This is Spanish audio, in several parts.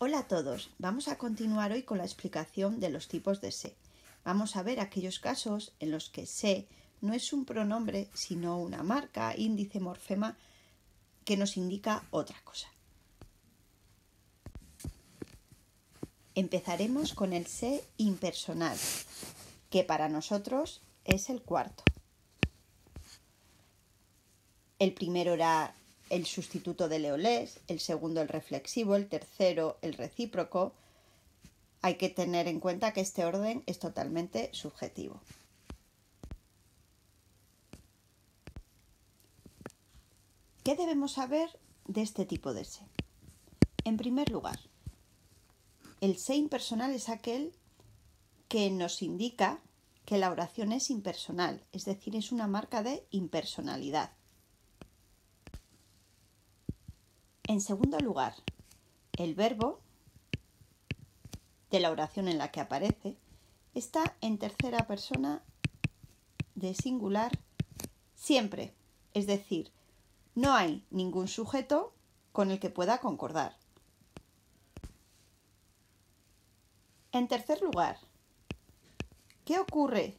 Hola a todos, vamos a continuar hoy con la explicación de los tipos de se. Vamos a ver aquellos casos en los que se no es un pronombre sino una marca, índice, morfema que nos indica otra cosa. Empezaremos con el se impersonal, que para nosotros es el cuarto. El primero era el sustituto de leolés, el segundo el reflexivo, el tercero el recíproco. Hay que tener en cuenta que este orden es totalmente subjetivo. ¿Qué debemos saber de este tipo de se? En primer lugar, el se impersonal es aquel que nos indica que la oración es impersonal, es decir, es una marca de impersonalidad. En segundo lugar, el verbo de la oración en la que aparece está en tercera persona de singular siempre, es decir, no hay ningún sujeto con el que pueda concordar. En tercer lugar, ¿qué ocurre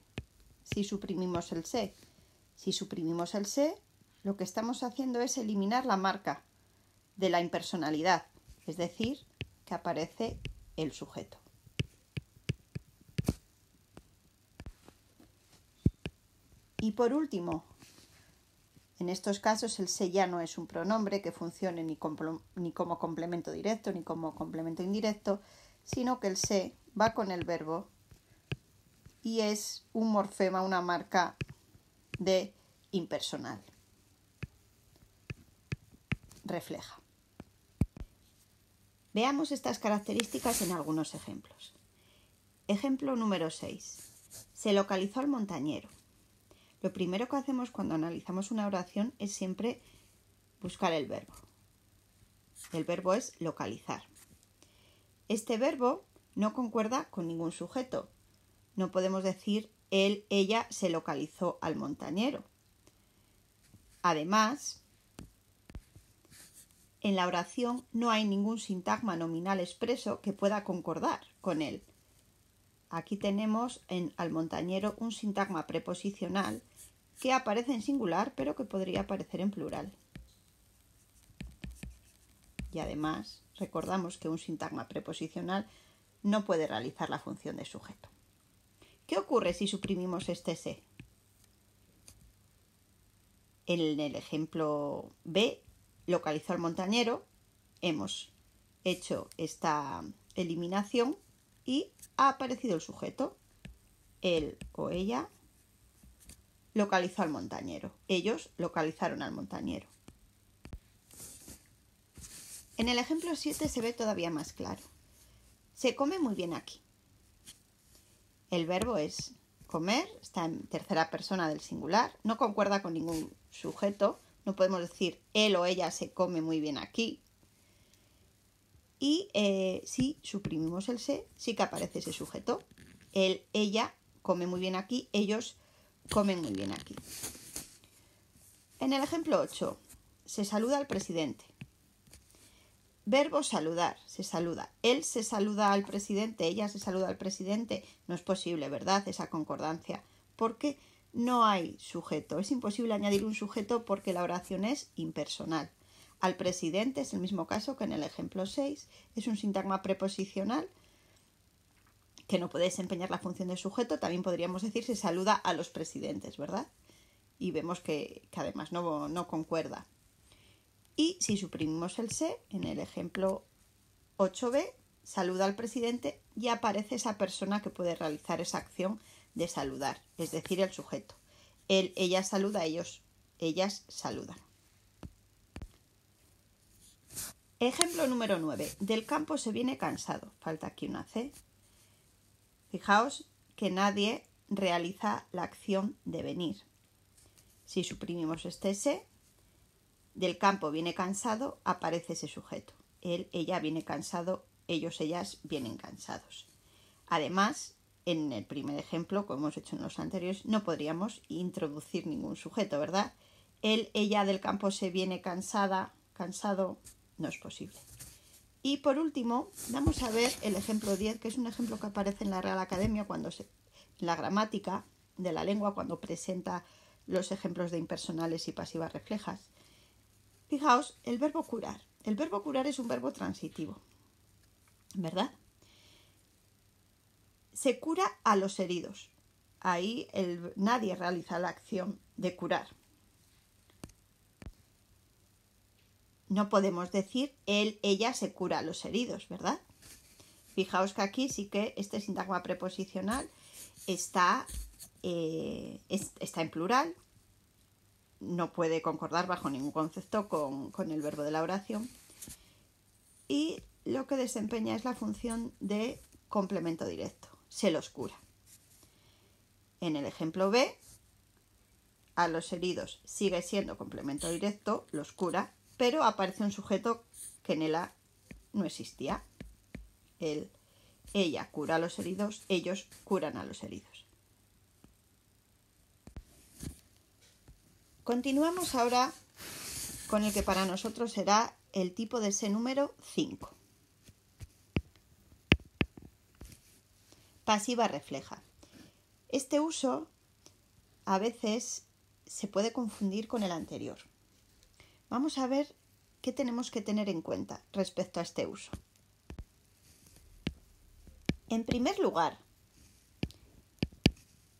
si suprimimos el se? Si suprimimos el se, lo que estamos haciendo es eliminar la marca de la impersonalidad, es decir, que aparece el sujeto. Y por último, en estos casos el se ya no es un pronombre que funcione ni como complemento directo ni como complemento indirecto, sino que el se va con el verbo y es un morfema, una marca de impersonal. Refleja. Veamos estas características en algunos ejemplos. Ejemplo número 6. Se localizó al montañero. Lo primero que hacemos cuando analizamos una oración es siempre buscar el verbo. El verbo es localizar. Este verbo no concuerda con ningún sujeto. No podemos decir él, ella se localizó al montañero. Además, en la oración no hay ningún sintagma nominal expreso que pueda concordar con él. Aquí tenemos al montañero un sintagma preposicional que aparece en singular pero que podría aparecer en plural. Y además recordamos que un sintagma preposicional no puede realizar la función de sujeto. ¿Qué ocurre si suprimimos este se? En el ejemplo B, localizó al montañero, hemos hecho esta eliminación y ha aparecido el sujeto. Él o ella localizó al montañero. Ellos localizaron al montañero. En el ejemplo 7 se ve todavía más claro. Se come muy bien aquí. El verbo es comer, está en tercera persona del singular, no concuerda con ningún sujeto, no podemos decir él o ella se come muy bien aquí. Y si suprimimos el se, sí que aparece ese sujeto. Él, ella come muy bien aquí, ellos comen muy bien aquí. En el ejemplo 8, se saluda al presidente. Verbo saludar, se saluda. Él se saluda al presidente, ella se saluda al presidente. No es posible, ¿verdad?, esa concordancia, porque no hay sujeto. Es imposible añadir un sujeto porque la oración es impersonal. Al presidente es el mismo caso que en el ejemplo 6. Es un sintagma preposicional que no puede desempeñar la función de sujeto. También podríamos decir se saluda a los presidentes, ¿verdad? Y vemos que además no concuerda. Y si suprimimos el se, en el ejemplo 8b, saluda al presidente y aparece esa persona que puede realizar esa acción de saludar, es decir, el sujeto. Él, ella saluda, ellos, ellas saludan. Ejemplo número 9. Del campo se viene cansado. Falta aquí una C. Fijaos que nadie realiza la acción de venir. Si suprimimos este se, del campo viene cansado, aparece ese sujeto. Él, ella viene cansado, ellos, ellas vienen cansados. Además, en el primer ejemplo, como hemos hecho en los anteriores, no podríamos introducir ningún sujeto, ¿verdad? Él, ella del campo se viene cansada, cansado, no es posible. Y por último, vamos a ver el ejemplo 10, que es un ejemplo que aparece en la Real Academia en la gramática de la lengua, cuando presenta los ejemplos de impersonales y pasivas reflejas. Fijaos, el verbo curar. El verbo curar es un verbo transitivo, ¿verdad? Se cura a los heridos. Ahí nadie realiza la acción de curar. No podemos decir él, ella se cura a los heridos, ¿verdad? Fijaos que aquí sí que este sintagma preposicional está en plural, no puede concordar bajo ningún concepto con el verbo de la oración, y lo que desempeña es la función de complemento directo, se los cura. En el ejemplo B, a los heridos sigue siendo complemento directo, los cura, pero aparece un sujeto que en el A no existía. Ella cura a los heridos, ellos curan a los heridos. Continuamos ahora con el que para nosotros será el tipo de ese número 5. Pasiva refleja. Este uso a veces se puede confundir con el anterior. Vamos a ver qué tenemos que tener en cuenta respecto a este uso. En primer lugar,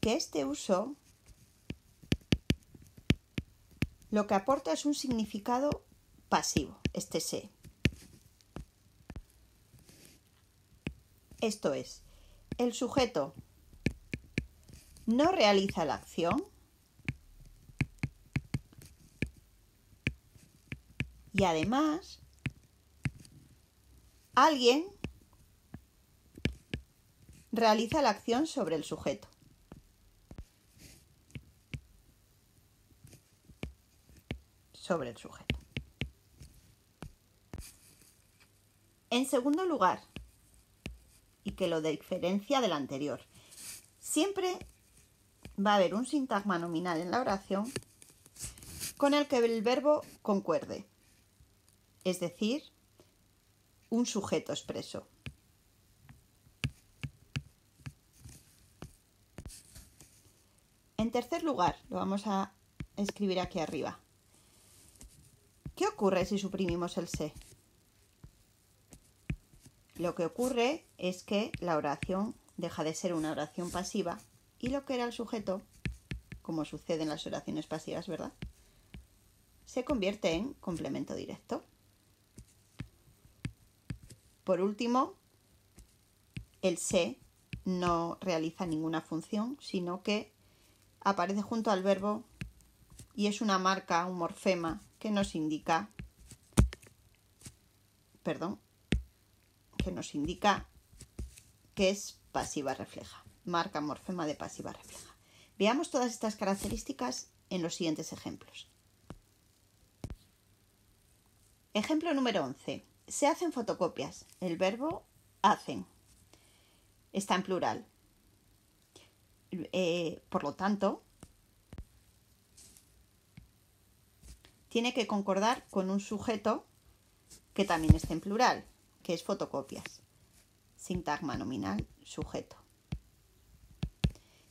que este uso lo que aporta es un significado pasivo, este se. Esto es, el sujeto no realiza la acción y además alguien realiza la acción sobre el sujeto. Sobre el sujeto. En segundo lugar, y que lo diferencia del anterior, siempre va a haber un sintagma nominal en la oración con el que el verbo concuerde, es decir, un sujeto expreso. En tercer lugar, lo vamos a escribir aquí arriba. ¿Qué ocurre si suprimimos el se? Lo que ocurre es que la oración deja de ser una oración pasiva y lo que era el sujeto, como sucede en las oraciones pasivas, ¿verdad?, se convierte en complemento directo. Por último, el se no realiza ninguna función, sino que aparece junto al verbo y es una marca, un morfema, que nos indica, que es pasiva refleja. Marca morfema de pasiva refleja. Veamos todas estas características en los siguientes ejemplos. Ejemplo número 11. Se hacen fotocopias. El verbo hacen está en plural. Por lo tanto, tiene que concordar con un sujeto que también esté en plural, que es fotocopias. Sintagma nominal, sujeto.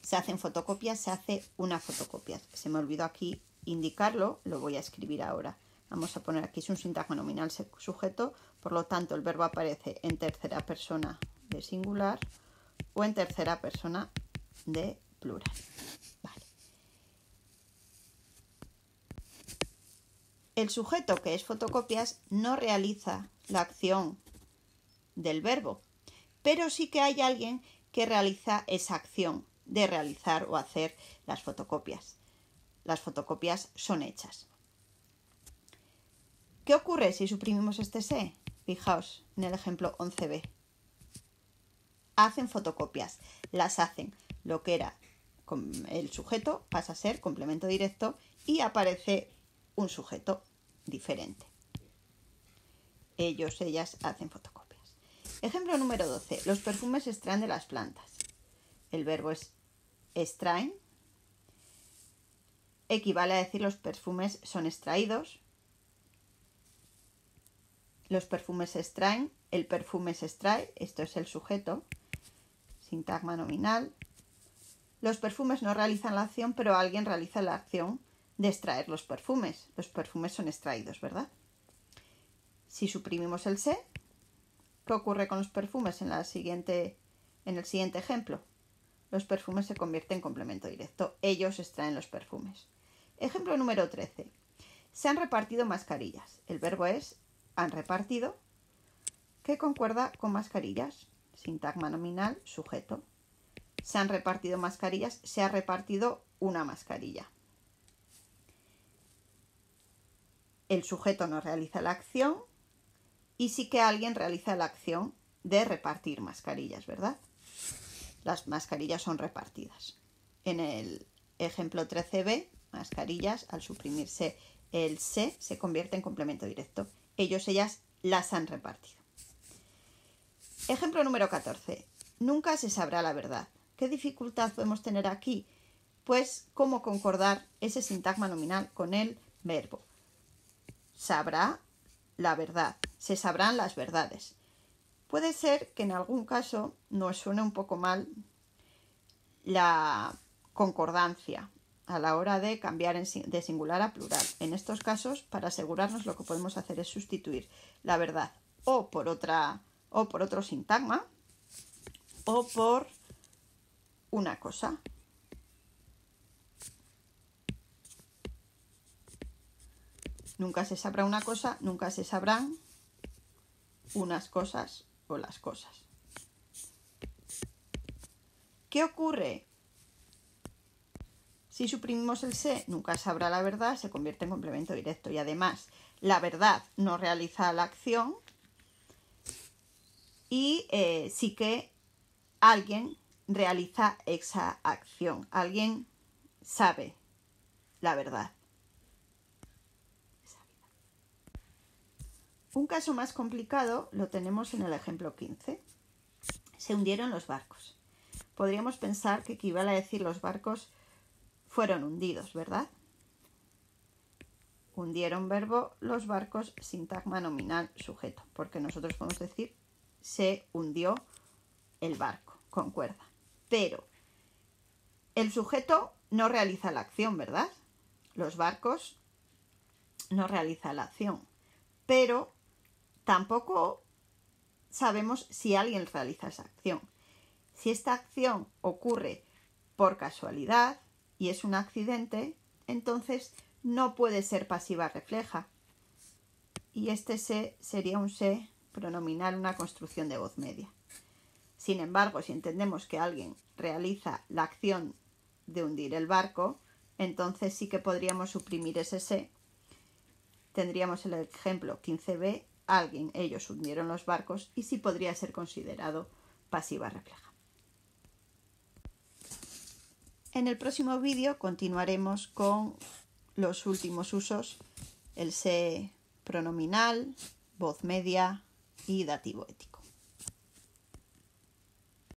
Se hacen fotocopias, se hace una fotocopia. Se me olvidó aquí indicarlo, lo voy a escribir ahora. Vamos a poner aquí, es un sintagma nominal sujeto, por lo tanto el verbo aparece en tercera persona de singular o en tercera persona de plural. Vale. El sujeto, que es fotocopias, no realiza la acción del verbo, pero sí que hay alguien que realiza esa acción de realizar o hacer las fotocopias. Las fotocopias son hechas. ¿Qué ocurre si suprimimos este se? Fijaos en el ejemplo 11b. Hacen fotocopias, las hacen. Lo que era el sujeto pasa a ser complemento directo y aparece un sujeto diferente. Ellos, ellas hacen fotocopias. Ejemplo número 12. Los perfumes se extraen de las plantas. El verbo es extraen. Equivale a decir los perfumes son extraídos. los perfumes se extraen, el perfume se extrae, esto es el sujeto, sintagma nominal. Los perfumes no realizan la acción, pero alguien realiza la acción de extraer los perfumes. Los perfumes son extraídos, ¿verdad? Si suprimimos el se, ¿qué ocurre con los perfumes en el siguiente ejemplo? Los perfumes se convierten en complemento directo. Ellos extraen los perfumes. Ejemplo número 13. Se han repartido mascarillas. El verbo es han repartido, que concuerda con mascarillas. Sintagma nominal, sujeto. Se han repartido mascarillas, se ha repartido una mascarilla. El sujeto no realiza la acción y sí que alguien realiza la acción de repartir mascarillas, ¿verdad? Las mascarillas son repartidas. En el ejemplo 13b, mascarillas, al suprimirse el se convierte en complemento directo. Ellos, ellas las han repartido. Ejemplo número 14. Nunca se sabrá la verdad. ¿Qué dificultad podemos tener aquí? Pues cómo concordar ese sintagma nominal con el verbo. Sabrá la verdad. Se sabrán las verdades. Puede ser que en algún caso nos suene un poco mal la concordancia a la hora de cambiar de singular a plural. En estos casos, para asegurarnos, lo que podemos hacer es sustituir la verdad o por otro sintagma o por una cosa. Nunca se sabrá una cosa, nunca se sabrán unas cosas o las cosas. ¿Qué ocurre? Si suprimimos el se, nunca sabrá la verdad, se convierte en complemento directo. Y además, la verdad no realiza la acción y sí que alguien realiza esa acción. Alguien sabe la verdad. Un caso más complicado lo tenemos en el ejemplo 15. Se hundieron los barcos. Podríamos pensar que equivale a decir los barcos fueron hundidos, ¿verdad? Hundieron verbo, los barcos, sintagma nominal, sujeto. Porque nosotros podemos decir se hundió el barco, concuerda. Pero el sujeto no realiza la acción, ¿verdad? Los barcos no realizan la acción. Pero tampoco sabemos si alguien realiza esa acción. Si esta acción ocurre por casualidad y es un accidente, entonces no puede ser pasiva refleja. Y este se sería un se pronominal, una construcción de voz media. Sin embargo, si entendemos que alguien realiza la acción de hundir el barco, entonces sí que podríamos suprimir ese se. Tendríamos el ejemplo 15b, alguien, ellos hundieron los barcos, y sí podría ser considerado pasiva refleja. En el próximo vídeo continuaremos con los últimos usos, el se pronominal, voz media y dativo ético.